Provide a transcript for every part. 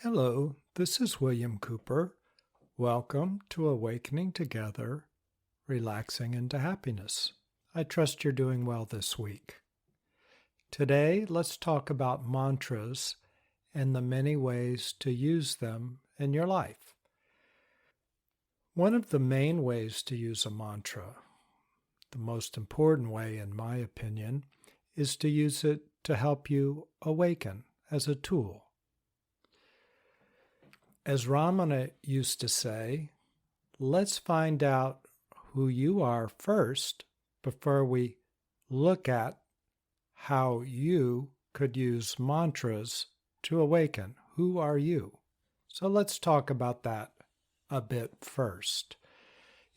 Hello, this is William Cooper. Welcome to Awakening Together, Relaxing into Happiness. I trust you're doing well this week. Today, let's talk about mantras and the many ways to use them in your life. One of the main ways to use a mantra, the most important way in my opinion, is to use it to help you awaken as a tool. As Ramana used to say, let's find out who you are first before we look at how you could use mantras to awaken. Who are you? So let's talk about that a bit first.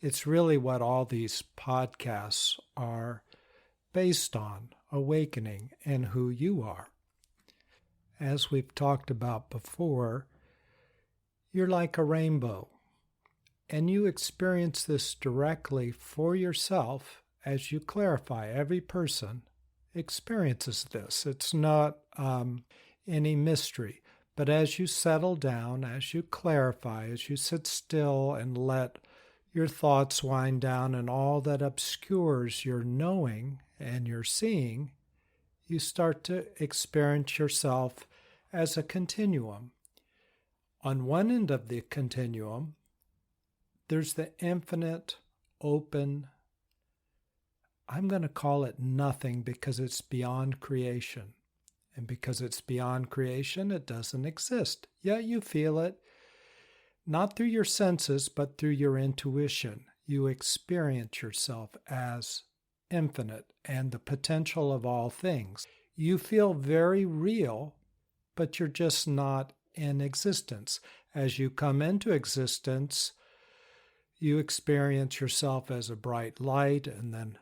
It's really what all these podcasts are based on, awakening and who you are. As we've talked about before, you're like a rainbow, and you experience this directly for yourself as you clarify. Every person experiences this. It's not any mystery, but as you settle down, as you clarify, as you sit still and let your thoughts wind down and all that obscures your knowing and your seeing, you start to experience yourself as a continuum. On one end of the continuum, there's the infinite, open, I'm going to call it nothing because it's beyond creation. And because it's beyond creation, it doesn't exist. Yet you feel it, not through your senses, but through your intuition. You experience yourself as infinite and the potential of all things. You feel very real, but you're just not in existence. As you come into existence, you experience yourself as a bright light and then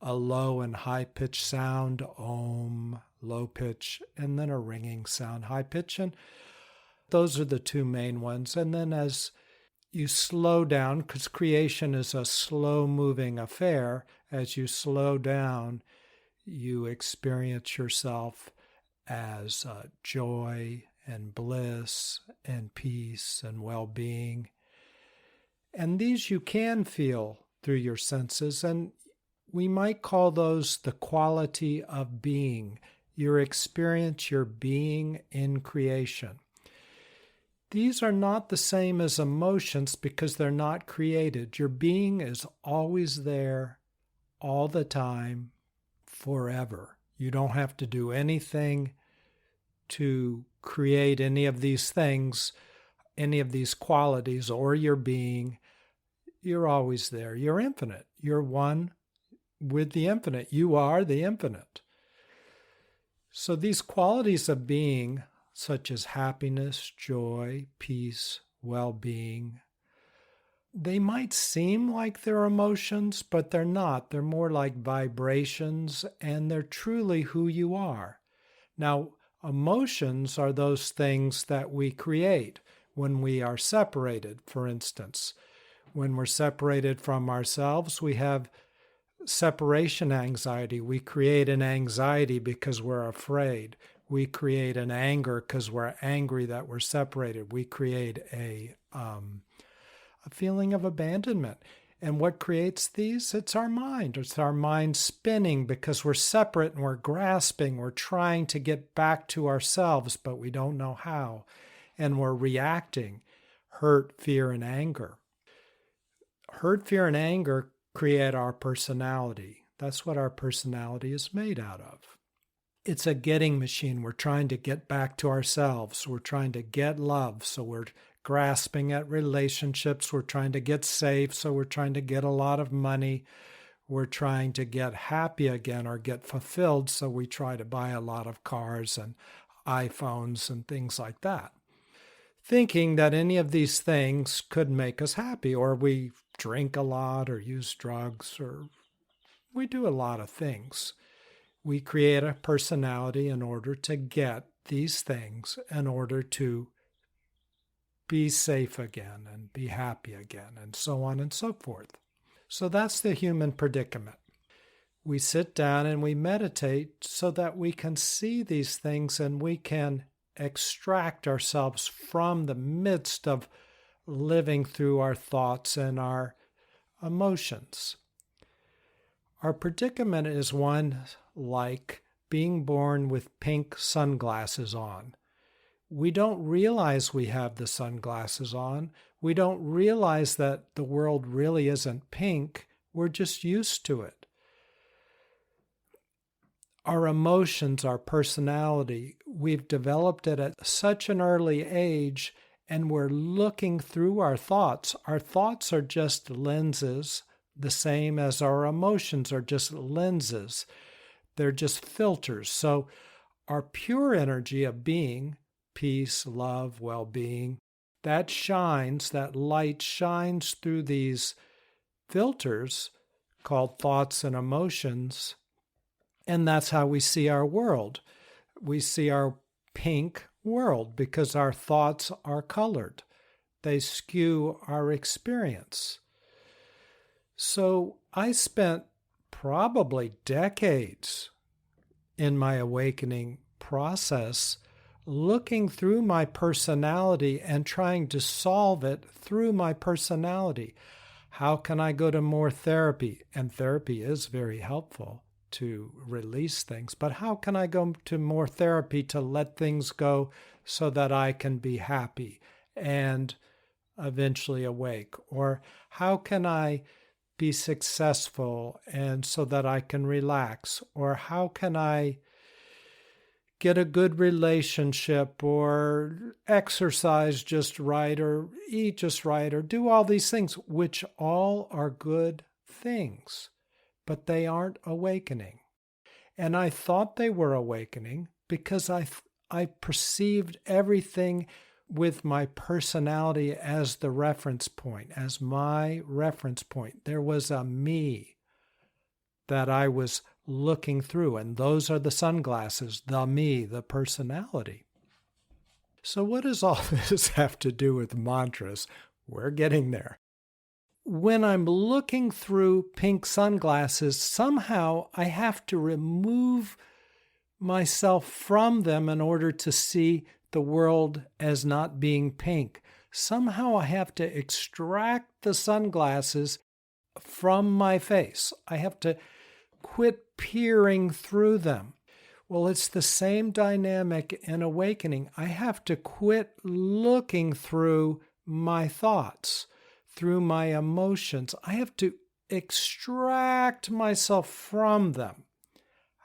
a low and high-pitched sound, om, low pitch, and then a ringing sound, high pitch. And those are the two main ones. And then as you slow down, because creation is a slow-moving affair, as you slow down, you experience yourself as joy and bliss and peace and well-being. And these you can feel through your senses, and we might call those the quality of being, your experience, your being in creation. These are not the same as emotions because they're not created. Your being is always there, all the time, forever. You don't have to do anything to create any of these things, any of these qualities, or your being. You're always there. You're infinite. You're one with the infinite. You are the infinite. So these qualities of being, such as happiness, joy, peace, well-being, they might seem like they're emotions, but they're not. They're more like vibrations, and they're truly who you are. Now, emotions are those things that we create when we are separated, for instance. When we're separated from ourselves, we have separation anxiety. We create an anxiety because we're afraid. We create an anger because we're angry that we're separated. We create a feeling of abandonment. And what creates these? It's our mind. It's our mind spinning because we're separate and we're grasping. We're trying to get back to ourselves, but we don't know how. And we're reacting, hurt, fear, and anger. Hurt, fear, and anger create our personality. That's what our personality is made out of. It's a getting machine. We're trying to get back to ourselves. We're trying to get love, so we're grasping at relationships. We're trying to get safe, so we're trying to get a lot of money. We're trying to get happy again or get fulfilled, so we try to buy a lot of cars and iPhones and things like that, thinking that any of these things could make us happy. Or we drink a lot or use drugs, or we do a lot of things. We create a personality in order to get these things, in order to be safe again and be happy again, and so on and so forth. So that's the human predicament. We sit down and we meditate so that we can see these things and we can extract ourselves from the midst of living through our thoughts and our emotions. Our predicament is one like being born with pink sunglasses on. We don't realize we have the sunglasses on. We don't realize that the world really isn't pink. We're just used to it. Our emotions, our personality, we've developed it at such an early age, and we're looking through our thoughts. Our thoughts are just lenses, the same as our emotions are just lenses. They're just filters. So our pure energy of being, peace, love, well-being, that light shines through these filters called thoughts and emotions, and that's how we see our world. We see our pink world because our thoughts are colored. They skew our experience. So I spent probably decades in my awakening process looking through my personality and trying to solve it through my personality. How can I go to more therapy? And therapy is very helpful to release things, but how can I go to more therapy to let things go so that I can be happy and eventually awake? Or how can I be successful and so that I can relax? Or how can I get a good relationship or exercise just right or eat just right or do all these things, which all are good things, but they aren't awakening. And I thought they were awakening because I perceived everything with my personality as the reference point, as my reference point. There was a me that I was looking through, and those are the sunglasses, the me, the personality. So what does all this have to do with mantras? We're getting there. When I'm looking through pink sunglasses, somehow I have to remove myself from them in order to see the world as not being pink. Somehow I have to extract the sunglasses from my face. I have to quit peering through them. Well, it's the same dynamic in awakening. I have to quit looking through my thoughts, through my emotions. I have to extract myself from them.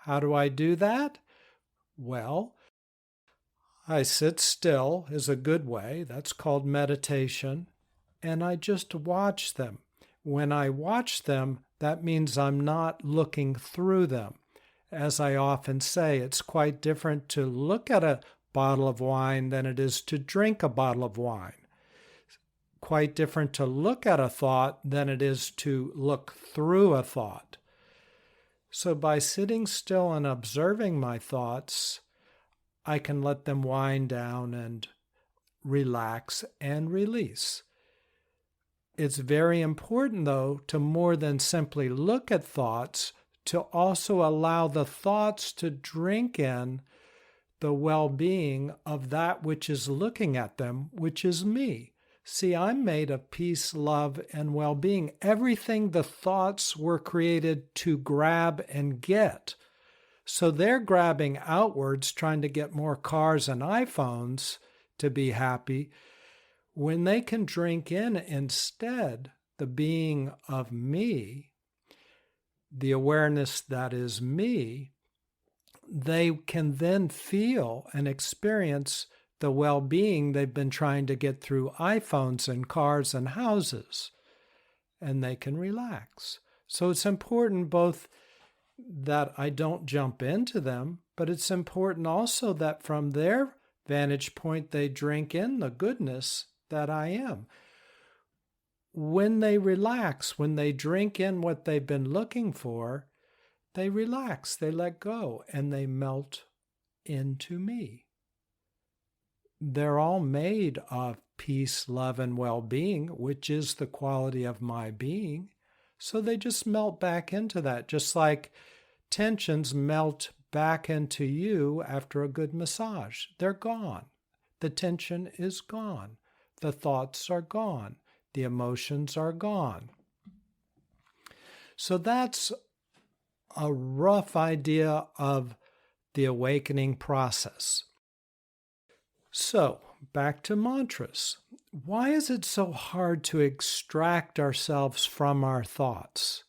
How do I do that? Well, I sit still is a good way. That's called meditation. And I just watch them. When I watch them, that means I'm not looking through them. As I often say, it's quite different to look at a bottle of wine than it is to drink a bottle of wine. Quite different to look at a thought than it is to look through a thought. So by sitting still and observing my thoughts, I can let them wind down and relax and release. It's very important, though, to more than simply look at thoughts, to also allow the thoughts to drink in the well-being of that which is looking at them, which is me. See, I'm made of peace, love, and well-being. Everything the thoughts were created to grab and get. So they're grabbing outwards, trying to get more cars and iPhones to be happy, when they can drink in instead the being of me, the awareness that is me. They can then feel and experience the well-being they've been trying to get through iPhones and cars and houses, and they can relax. So it's important both that I don't jump into them, but it's important also that from their vantage point, they drink in the goodness that I am. When they relax, when they drink in what they've been looking for, they relax, they let go, and they melt into me. They're all made of peace, love, and well-being, which is the quality of my being. So they just melt back into that, just like tensions melt back into you after a good massage. They're gone. The tension is gone. The thoughts are gone. The emotions are gone. So that's a rough idea of the awakening process. So, back to mantras. Why is it so hard to extract ourselves from our thoughts?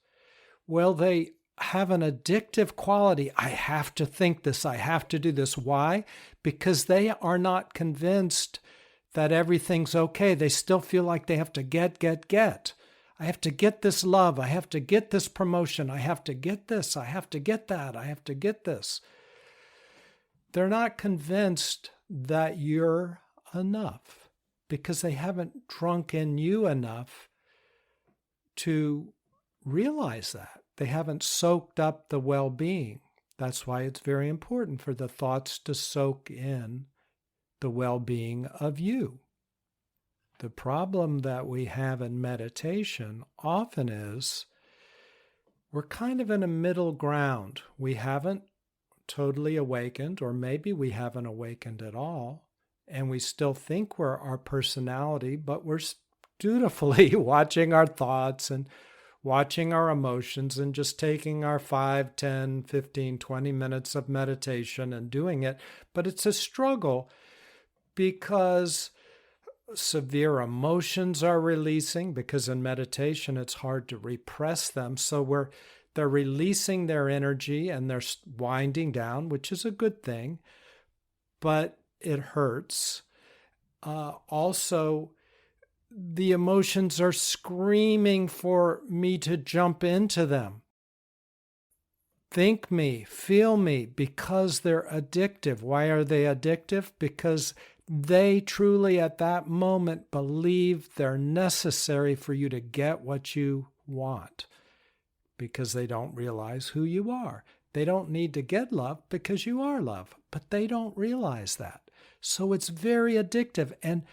Well, they have an addictive quality. I have to think this. I have to do this. Why? Because they are not convinced that everything's okay. They still feel like they have to get. I have to get this love. I have to get this promotion. I have to get this. I have to get that. I have to get this. They're not convinced that you're enough because they haven't drunk in you enough to realize that. They haven't soaked up the well-being. That's why it's very important for the thoughts to soak in the well-being of you. The problem that we have in meditation often is we're kind of in a middle ground. We haven't totally awakened, or maybe we haven't awakened at all, and we still think we're our personality, but we're dutifully watching our thoughts and watching our emotions and just taking our 5, 10, 15, 20 minutes of meditation and doing it. But it's a struggle because severe emotions are releasing, because in meditation it's hard to repress them. So they're releasing their energy and they're winding down, which is a good thing, but it hurts. Also, the emotions are screaming for me to jump into them. Think me, feel me, because they're addictive. Why are they addictive? Because they truly at that moment believe they're necessary for you to get what you want, because they don't realize who you are. They don't need to get love because you are love, but they don't realize that. So it's very addictive. And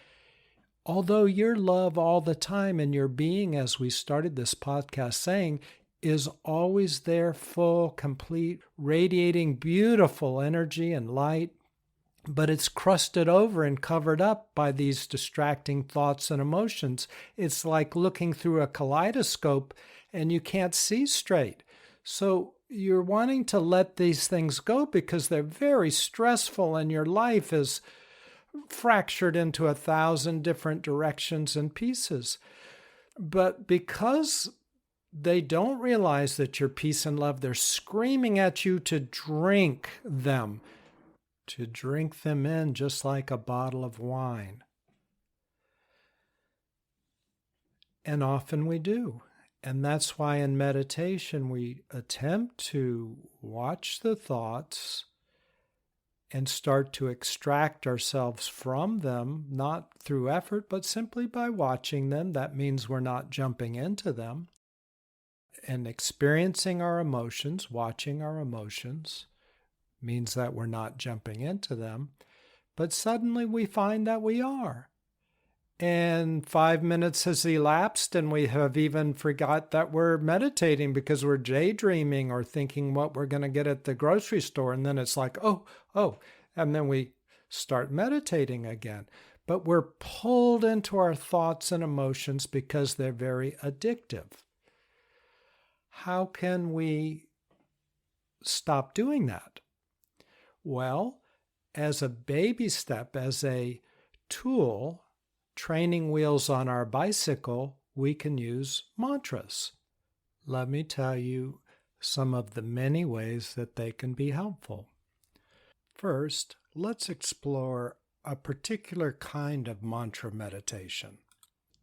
although you're love all the time and your being, as we started this podcast saying, is always there, full, complete, radiating beautiful energy and light, but it's crusted over and covered up by these distracting thoughts and emotions. It's like looking through a kaleidoscope and you can't see straight. So you're wanting to let these things go because they're very stressful and your life is fractured into 1,000 different directions and pieces. But because they don't realize that you're peace and love, they're screaming at you to drink them in just like a bottle of wine. And often we do. And that's why in meditation we attempt to watch the thoughts and start to extract ourselves from them, not through effort, but simply by watching them. That means we're not jumping into them. And experiencing our emotions, watching our emotions, means that we're not jumping into them. But suddenly we find that we are. And 5 minutes has elapsed and we have even forgot that we're meditating because we're daydreaming or thinking what we're going to get at the grocery store. And then it's like, oh, and then we start meditating again. But we're pulled into our thoughts and emotions because they're very addictive. How can we stop doing that? Well, as a baby step, as a tool, training wheels on our bicycle, we can use mantras. Let me tell you some of the many ways that they can be helpful. First, let's explore a particular kind of mantra meditation.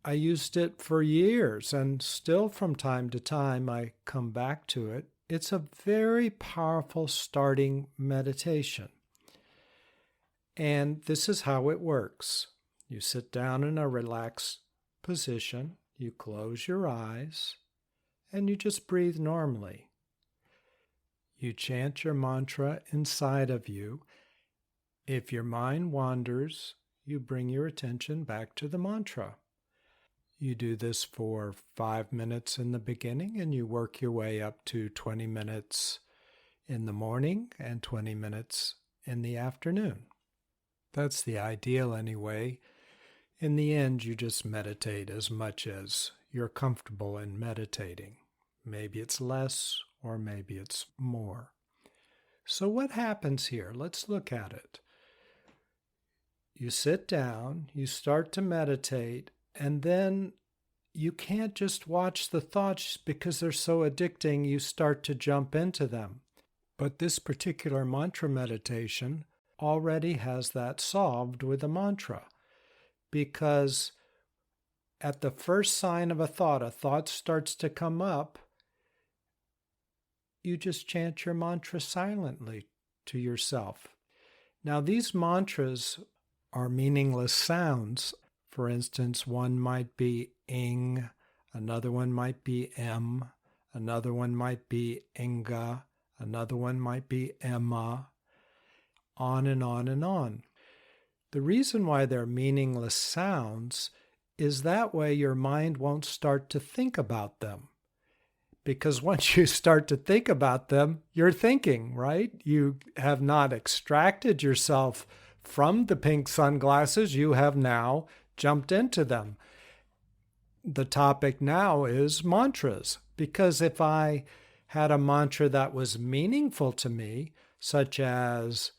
I used it for years and still from time to time I come back to it. It's a very powerful starting meditation. And this is how it works. You sit down in a relaxed position, you close your eyes, and you just breathe normally. You chant your mantra inside of you. If your mind wanders, you bring your attention back to the mantra. You do this for 5 minutes in the beginning, and you work your way up to 20 minutes in the morning and 20 minutes in the afternoon. That's the ideal anyway. In the end, you just meditate as much as you're comfortable in meditating. Maybe it's less or maybe it's more. So what happens here? Let's look at it. You sit down, you start to meditate, and then you can't just watch the thoughts because they're so addicting, you start to jump into them. But this particular mantra meditation already has that solved with a mantra, because at the first sign of a thought starts to come up, you just chant your mantra silently to yourself. Now, these mantras are meaningless sounds. For instance, one might be ing, another one might be em, another one might be inga, another one might be emma, on and on and on. The reason why they're meaningless sounds is that way your mind won't start to think about them. Because once you start to think about them, you're thinking, right? You have not extracted yourself from the pink sunglasses. You have now jumped into them. The topic now is mantras. Because if I had a mantra that was meaningful to me, such as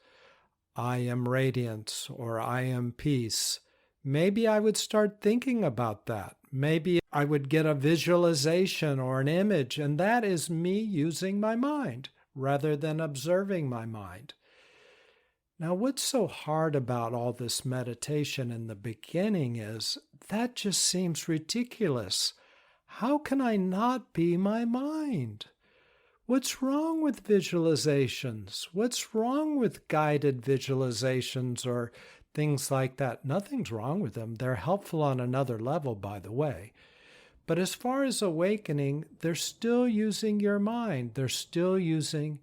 I am radiance or I am peace, maybe I would start thinking about that. Maybe I would get a visualization or an image, and that is me using my mind rather than observing my mind. Now, what's so hard about all this meditation in the beginning is that just seems ridiculous. How can I not be my mind? What's wrong with visualizations? What's wrong with guided visualizations or things like that? Nothing's wrong with them. They're helpful on another level, by the way. But as far as awakening, they're still using your mind. They're still using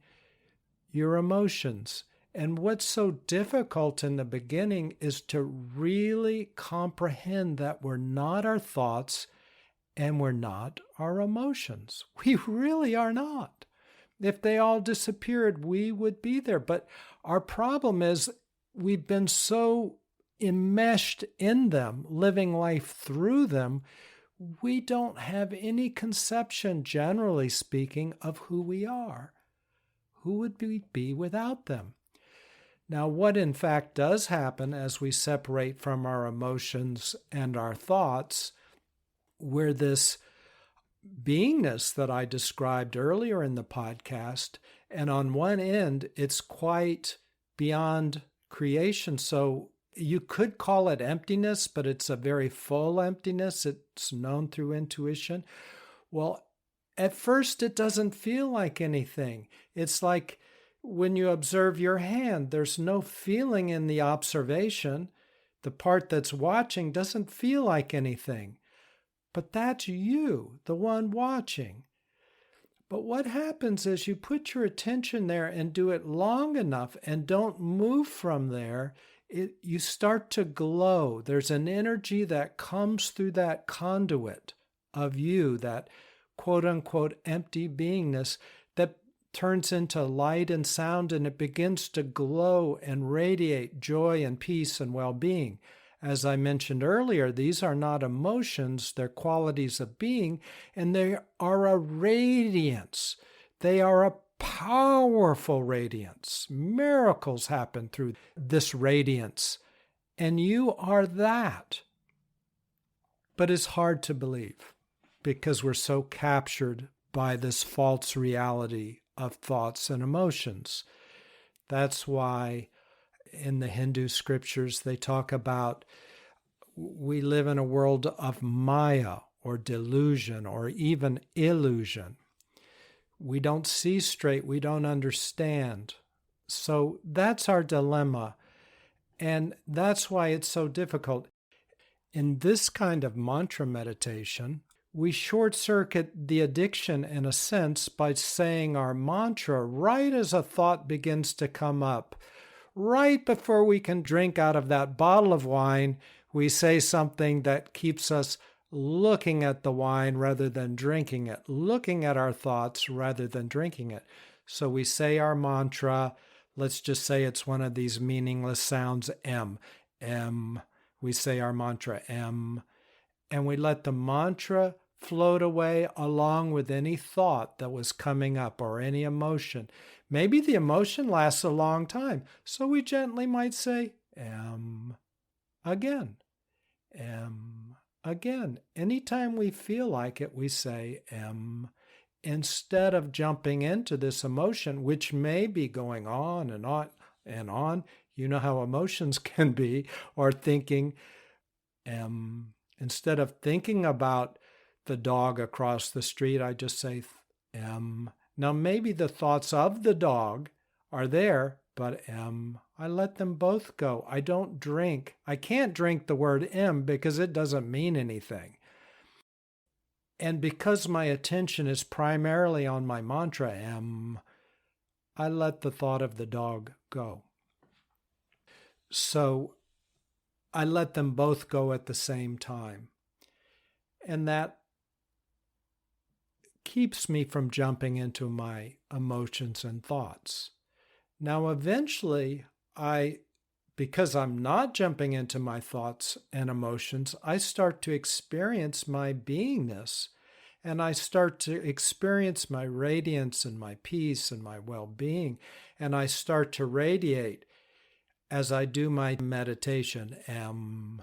your emotions. And what's so difficult in the beginning is to really comprehend that we're not our thoughts and we're not our emotions. We really are not. If they all disappeared, we would be there. But our problem is we've been so enmeshed in them, living life through them, we don't have any conception, generally speaking, of who we are. Who would we be without them? Now, what in fact does happen as we separate from our emotions and our thoughts, we're this beingness that I described earlier in the podcast, and on one end, it's quite beyond creation. So you could call it emptiness, but it's a very full emptiness. It's known through intuition. Well, at first, it doesn't feel like anything. It's like when you observe your hand, there's no feeling in the observation. The part that's watching doesn't feel like anything. But that's you, the one watching. But what happens is you put your attention there and do it long enough and don't move from there, you start to glow. There's an energy that comes through that conduit of you, that quote-unquote empty beingness that turns into light and sound, and it begins to glow and radiate joy and peace and well-being. As I mentioned earlier, these are not emotions, they're qualities of being, and they are a radiance. They are a powerful radiance. Miracles happen through this radiance, and you are that. But it's hard to believe because we're so captured by this false reality of thoughts and emotions. That's why in the Hindu scriptures, they talk about we live in a world of Maya or delusion or even illusion. We don't see straight. We don't understand. So that's our dilemma. And that's why it's so difficult. In this kind of mantra meditation, we short-circuit the addiction in a sense by saying our mantra right as a thought begins to come up. Right before we can drink out of that bottle of wine, we say something that keeps us looking at the wine rather than drinking it, looking at our thoughts rather than drinking it. So we say our mantra. Let's just say it's one of these meaningless sounds, M. M. We say our mantra, M. And we let the mantra float away along with any thought that was coming up or any emotion. Maybe the emotion lasts a long time, so we gently might say, M again, M again. Anytime we feel like it, we say M instead of jumping into this emotion, which may be going on and on and on. You know how emotions can be, or thinking, instead of thinking about the dog across the street, I just say, Now maybe the thoughts of the dog are there, but I let them both go. I don't drink. I can't drink the word because it doesn't mean anything. And because my attention is primarily on my mantra, I let the thought of the dog go. So I let them both go at the same time. And that keeps me from jumping into my emotions and thoughts. Now, eventually, because I'm not jumping into my thoughts and emotions, I start to experience my beingness, and I start to experience my radiance and my peace and my well-being, and I start to radiate as I do my meditation. I'm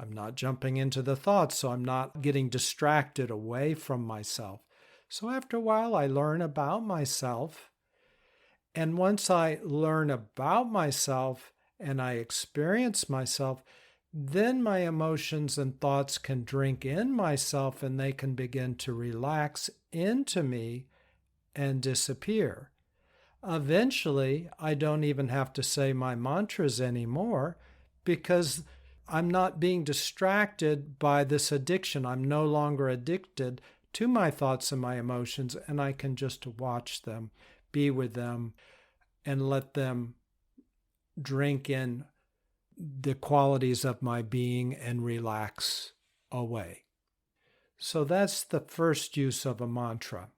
not jumping into the thoughts, so I'm not getting distracted away from myself. So after a while, I learn about myself. And once I learn about myself and I experience myself, then my emotions and thoughts can drink in myself and they can begin to relax into me and disappear. Eventually, I don't even have to say my mantras anymore because I'm not being distracted by this addiction. I'm no longer addicted to my thoughts and my emotions, and I can just watch them, be with them, and let them drink in the qualities of my being and relax away. So that's the first use of a mantra.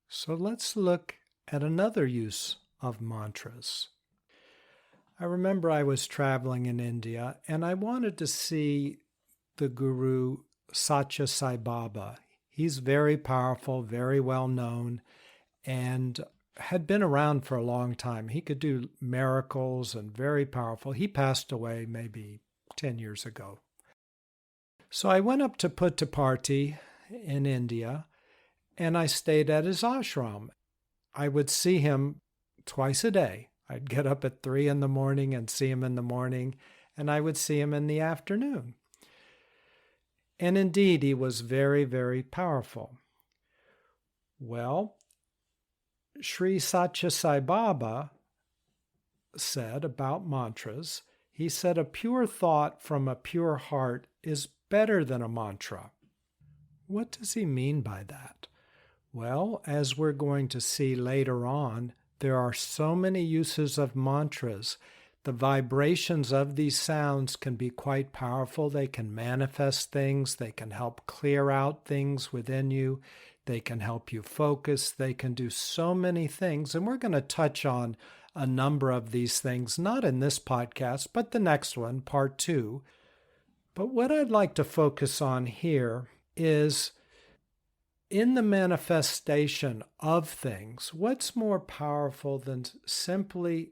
So let's look at another use of mantras. I remember I was traveling in India and I wanted to see the guru Sathya Sai Baba. He's very powerful, very well known, and had been around for a long time. He could do miracles and very powerful. He passed away maybe 10 years ago. So I went up to Puttaparthi in India and I stayed at his ashram. I would see him twice a day. I'd get up at 3 in the morning and see him in the morning, and I would see him in the afternoon. And indeed, he was very, very powerful. Well, Sri Sathya Sai Baba said about mantras, he said, a pure thought from a pure heart is better than a mantra. What does he mean by that? Well, as we're going to see later on, there are so many uses of mantras. The vibrations of these sounds can be quite powerful. They can manifest things. They can help clear out things within you. They can help you focus. They can do so many things. And we're going to touch on a number of these things, not in this podcast, but the next one, part 2. But what I'd like to focus on here is in the manifestation of things, what's more powerful than simply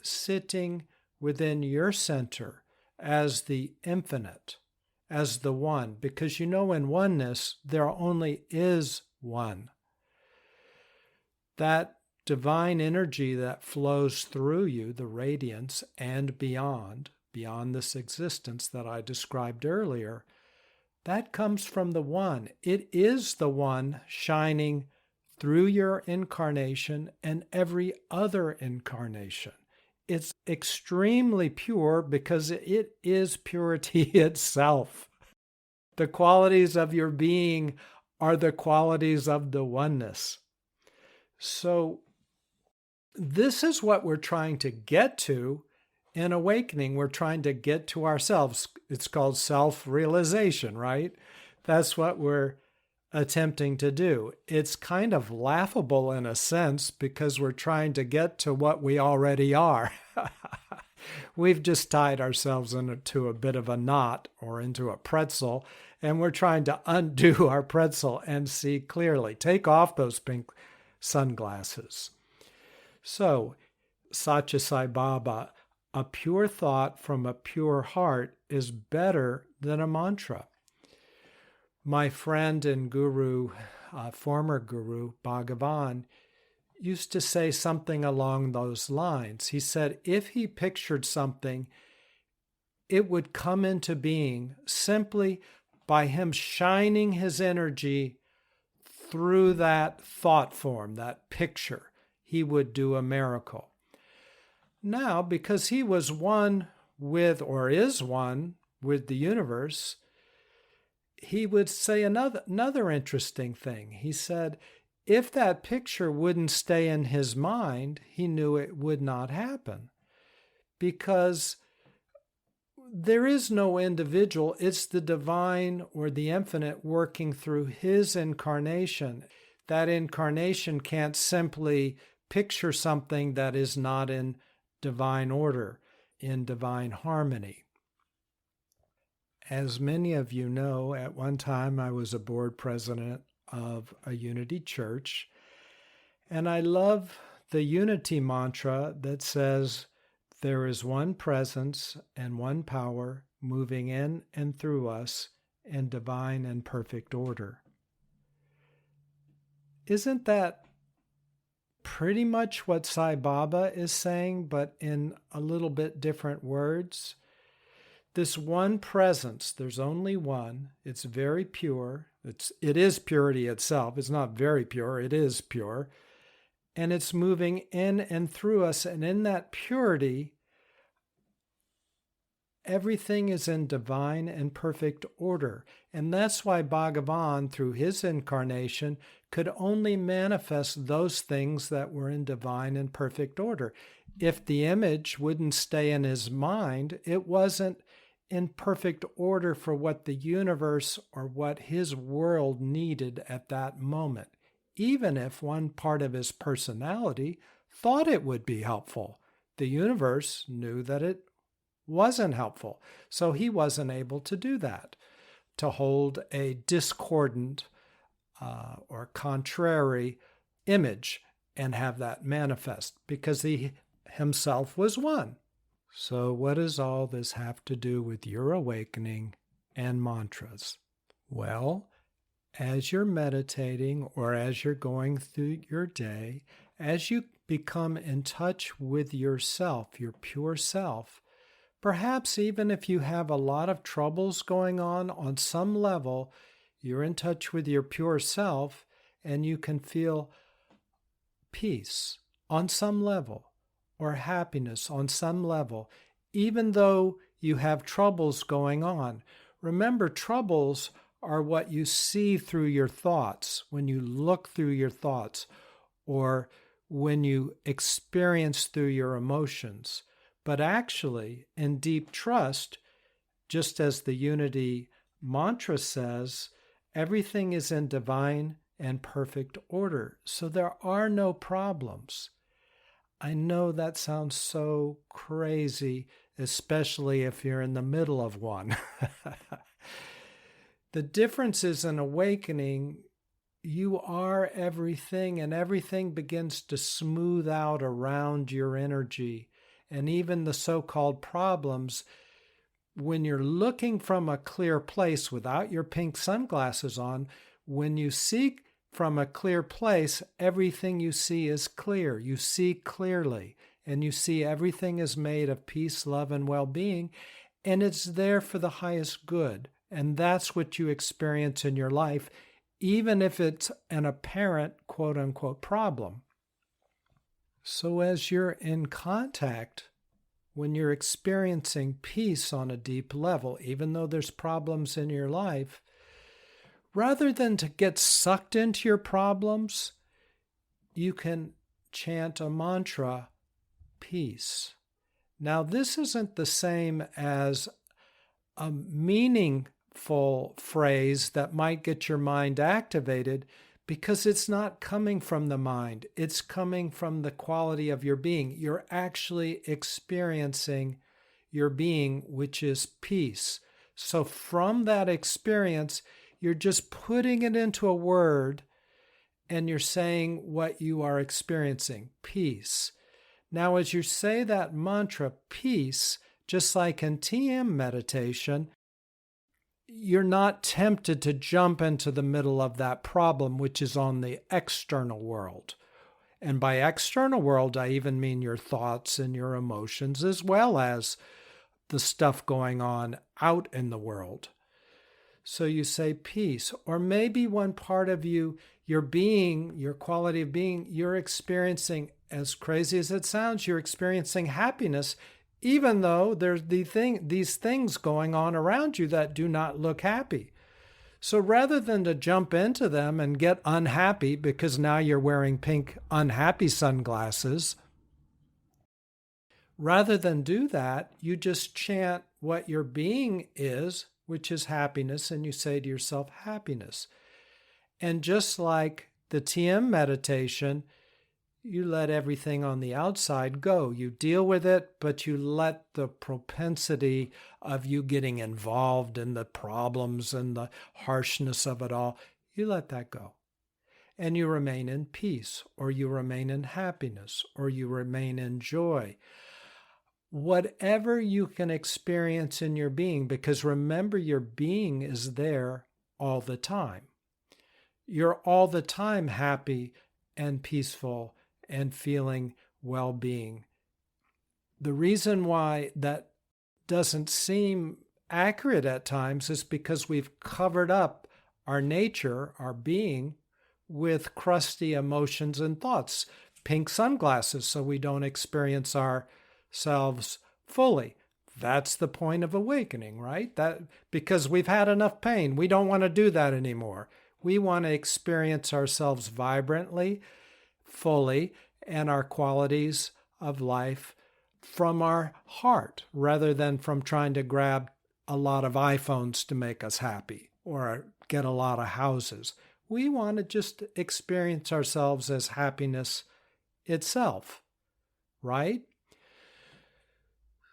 sitting within your center as the infinite, as the one? Because in oneness, there only is one. That divine energy that flows through you, the radiance and beyond this existence that I described earlier, that comes from the one. It is the one shining through your incarnation and every other incarnation. It's extremely pure because it is purity itself. The qualities of your being are the qualities of the oneness. So this is what we're trying to get to in awakening. We're trying to get to ourselves. It's called self-realization, right? That's what we're attempting to do. It's kind of laughable in a sense because we're trying to get to what we already are. We've just tied ourselves into a bit of a knot or into a pretzel, and we're trying to undo our pretzel and see clearly. Take off those pink sunglasses. So, Sathya Sai Baba, a pure thought from a pure heart is better than a mantra. My friend and guru, former guru, Bhagavan, used to say something along those lines. He said if he pictured something, it would come into being simply by him shining his energy through that thought form, that picture. He would do a miracle. Now, because he was one with, or is one with the universe, he would say another interesting thing. He said, if that picture wouldn't stay in his mind, he knew it would not happen. Because there is no individual, it's the divine or the infinite working through his incarnation. That incarnation can't simply picture something that is not in divine order, in divine harmony. As many of you know, at one time I was a board president of a unity church, and I love the unity mantra that says, there is one presence and one power moving in and through us in divine and perfect order. Isn't that pretty much what Sai Baba is saying, but in a little bit different words? This one presence, there's only one. It's very pure. It is purity itself. It's not very pure. It is pure. And it's moving in and through us. And in that purity, everything is in divine and perfect order. And that's why Bhagavan, through his incarnation, could only manifest those things that were in divine and perfect order. If the image wouldn't stay in his mind, it wasn't in perfect order for what the universe or what his world needed at that moment, even if one part of his personality thought it would be helpful. The universe knew that it wasn't helpful, so he wasn't able to do that, to hold a discordant or contrary image and have that manifest, because he himself was one. So what does all this have to do with your awakening and mantras? Well, as you're meditating or as you're going through your day, as you become in touch with yourself, your pure self, perhaps even if you have a lot of troubles going on some level, you're in touch with your pure self and you can feel peace on some level, or happiness on some level, even though you have troubles going on. Remember, troubles are what you see through your thoughts, when you look through your thoughts, or when you experience through your emotions. But actually, in deep trust, just as the unity mantra says, everything is in divine and perfect order. So there are no problems. I know that sounds so crazy, especially if you're in the middle of one. The difference is in awakening, you are everything, and everything begins to smooth out around your energy. And even the so-called problems, when you're looking from a clear place without your pink sunglasses on, when you see from a clear place, everything you see is clear. You see clearly, and you see everything is made of peace, love, and well-being, and it's there for the highest good. And that's what you experience in your life, even if it's an apparent quote-unquote problem. So as you're in contact, when you're experiencing peace on a deep level, even though there's problems in your life, rather than to get sucked into your problems, you can chant a mantra, peace. Now, this isn't the same as a meaning phrase that might get your mind activated, because it's not coming from the mind. It's coming from the quality of your being. You're actually experiencing your being, which is peace. So from that experience, you're just putting it into a word and you're saying what you are experiencing, peace. Now, as you say that mantra, peace, just like in TM meditation, you're not tempted to jump into the middle of that problem, which is on the external world. And by external world, I even mean your thoughts and your emotions, as well as the stuff going on out in the world. So you say peace, or maybe one part of you, your being, your quality of being, you're experiencing, as crazy as it sounds, you're experiencing happiness, even though there's these things going on around you that do not look happy. So rather than to jump into them and get unhappy because now you're wearing pink unhappy sunglasses, rather than do that, you just chant what your being is, which is happiness, and you say to yourself, happiness. And just like the TM meditation, you let everything on the outside go. You deal with it, but you let the propensity of you getting involved in the problems and the harshness of it all, you let that go. And you remain in peace, or you remain in happiness, or you remain in joy. Whatever you can experience in your being, because remember, your being is there all the time. You're all the time happy and peaceful and feeling well-being. The reason why that doesn't seem accurate at times is because we've covered up our nature, our being, with crusty emotions and thoughts, pink sunglasses, so we don't experience ourselves fully. That's the point of awakening, right? That because we've had enough pain. We don't want to do that anymore. We want to experience ourselves vibrantly, fully, and our qualities of life from our heart, rather than from trying to grab a lot of iPhones to make us happy or get a lot of houses. We want to just experience ourselves as happiness itself, right?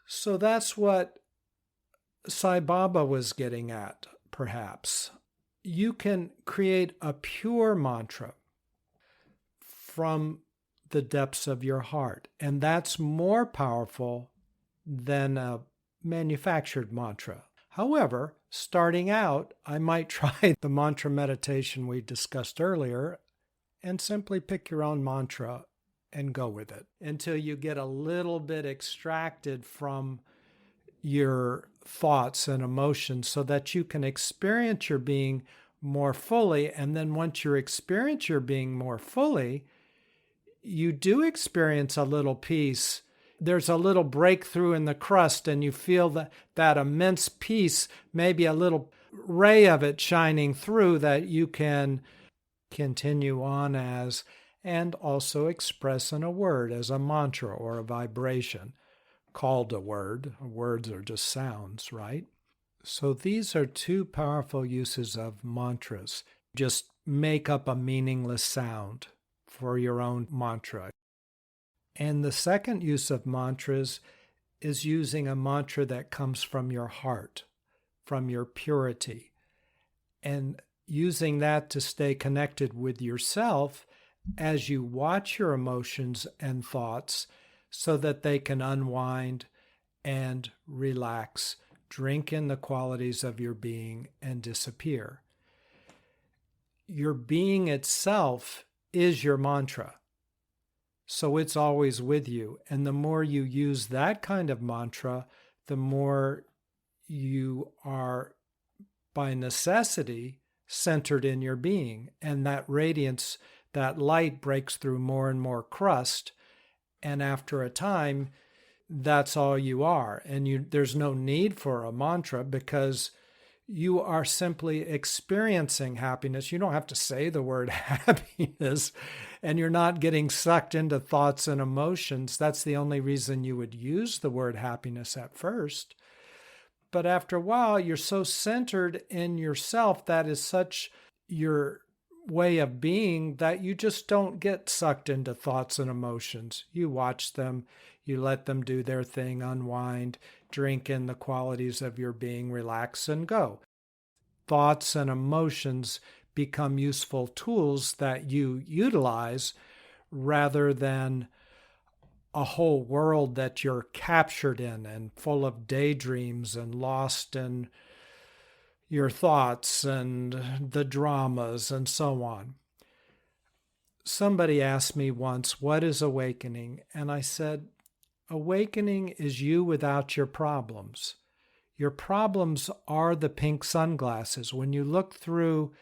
So that's what Sai Baba was getting at, perhaps. You can create a pure mantra from the depths of your heart, and that's more powerful than a manufactured mantra. However, starting out, I might try the mantra meditation we discussed earlier and simply pick your own mantra and go with it until you get a little bit extracted from your thoughts and emotions so that you can experience your being more fully. And then once you experience your being more fully, you do experience a little peace. There's a little breakthrough in the crust and you feel that immense peace, maybe a little ray of it shining through that you can continue on as, and also express in a word as a mantra or a vibration called a word. Words are just sounds, right? So these are two powerful uses of mantras. Just make up a meaningless sound for your own mantra. And the second use of mantras is using a mantra that comes from your heart, from your purity, and using that to stay connected with yourself as you watch your emotions and thoughts so that they can unwind and relax, drink in the qualities of your being, and disappear. Your being itself is your mantra. So it's always with you. And the more you use that kind of mantra, the more you are, by necessity, centered in your being. And that radiance, that light breaks through more and more crust. And after a time, that's all you are. And there's no need for a mantra because you are simply experiencing happiness. You don't have to say the word happiness, and you're not getting sucked into thoughts and emotions. That's the only reason you would use the word happiness at first. But after a while, you're so centered in yourself, that is such your way of being, that you just don't get sucked into thoughts and emotions. You watch them, you let them do their thing, unwind, drink in the qualities of your being, relax, and go. Thoughts and emotions become useful tools that you utilize rather than a whole world that you're captured in and full of daydreams and lost in your thoughts and the dramas and so on. Somebody asked me once, what is awakening? And I said, awakening is you without your problems. Your problems are the pink sunglasses. When you look through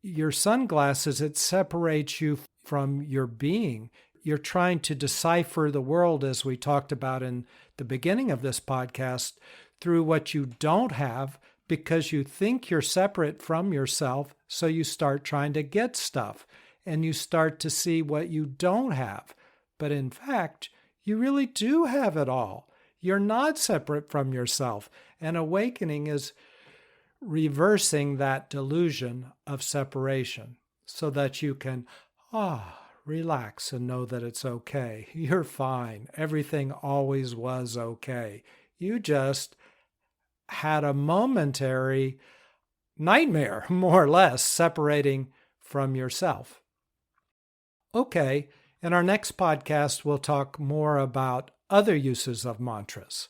your sunglasses, it separates you from your being. You're trying to decipher the world, as we talked about in the beginning of this podcast, through what you don't have, because you think you're separate from yourself, so you start trying to get stuff, and you start to see what you don't have. But in fact, you really do have it all. You're not separate from yourself. And awakening is reversing that delusion of separation so that you can relax and know that it's okay. You're fine. Everything always was okay. You just had a momentary nightmare, more or less, separating from yourself. Okay, in our next podcast, we'll talk more about other uses of mantras.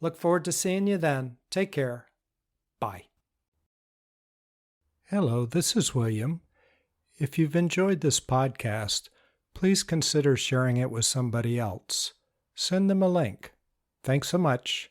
Look forward to seeing you then. Take care. Bye. Hello, this is William. If you've enjoyed this podcast, please consider sharing it with somebody else. Send them a link. Thanks so much.